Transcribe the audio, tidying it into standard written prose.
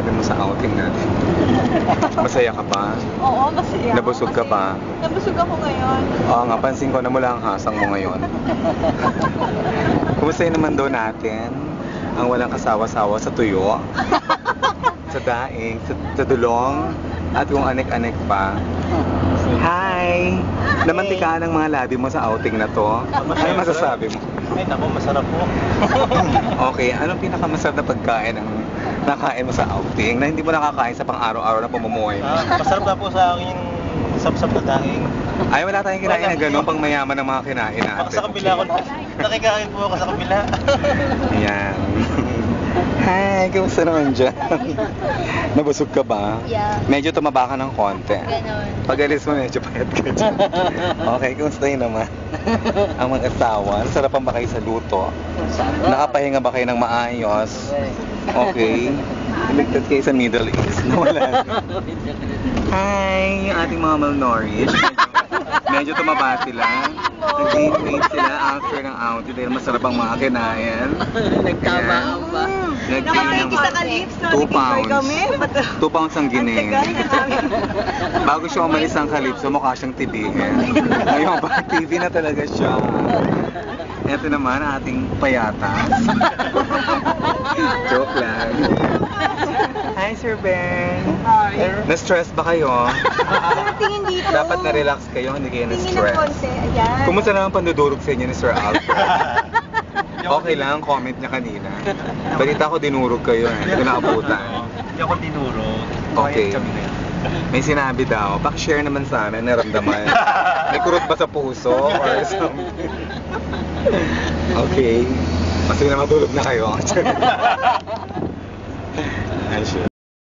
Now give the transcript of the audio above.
masasabi mo sa outing natin? Masaya ka pa? Oo, masaya. Nabusog ka pa? Nabusog ako ngayon. Oo nga, pansin ko na mula ang hasang mo ngayon. Kumusta naman doon natin? Ang walang kasawa-sawa sa tuyo, sa daing, sa dulong, at kung anek-anek pa. Hi! Namantikaan ang mga labi mo sa outing na to. Ano masasabi mo? Ay, naku, masarap po. Okay, anong pinakamasarap na pagkain ang nakain mo sa outing na hindi mo nakakain sa pang-araw-araw na pamumuhay mo? Masarap na po sa akin yung sap-sap na daing. Ay, wala tayong kinain na gano'n pang mayaman ng mga kinain Baka natin. sa kabila ako, nakikain po ako sa kabila. Ayan. Hi, kamusta naman dyan? Nabusog ka ba? Yeah. Medyo tumaba ka ng konti. Ganon. Pag alis mo, medyo payat ka dyan. Okay, kamusta yun naman? Ang mag-asawa, sarapan ba kayo sa luto? Nakapahinga ba kayo ng maayos? Okay. Iligtas kayo sa Middle East. Nawala. Hi, yung ating mga malnourished. Medyo tumaba sila. Nag-gain weight sila after ng outing dahil masarap ang mga kinain. Nagtabaan ba? Nag-gain ng Sa Calypso, 2 pounds. kami. 2 pounds ang ginain. Bago siya umalis ang Calypso, mukha siyang tibihin. Ngayon, bakit TV na talaga siya? Ito naman ang ating payatas. Joke lang. Hi, Sir Ben. Hi. Na-stress ba kayo? Tingin dito. Dapat na-relax kayo, hindi kayo Tingin ng na-stress. konti. Ayan. Kumusta naman pandudurog sa inyo ni Sir Alfred? Okay lang, comment niya kanina. Balita ko dinurog kayo eh, hindi ko naabutan. Hindi ako dinuro. Okay. Kami na yan. May sinabi daw, pakishare naman sa amin, naramdaman. May kurot ba sa puso or something? Okay. Mas na matulog na kayo. Ay, sure.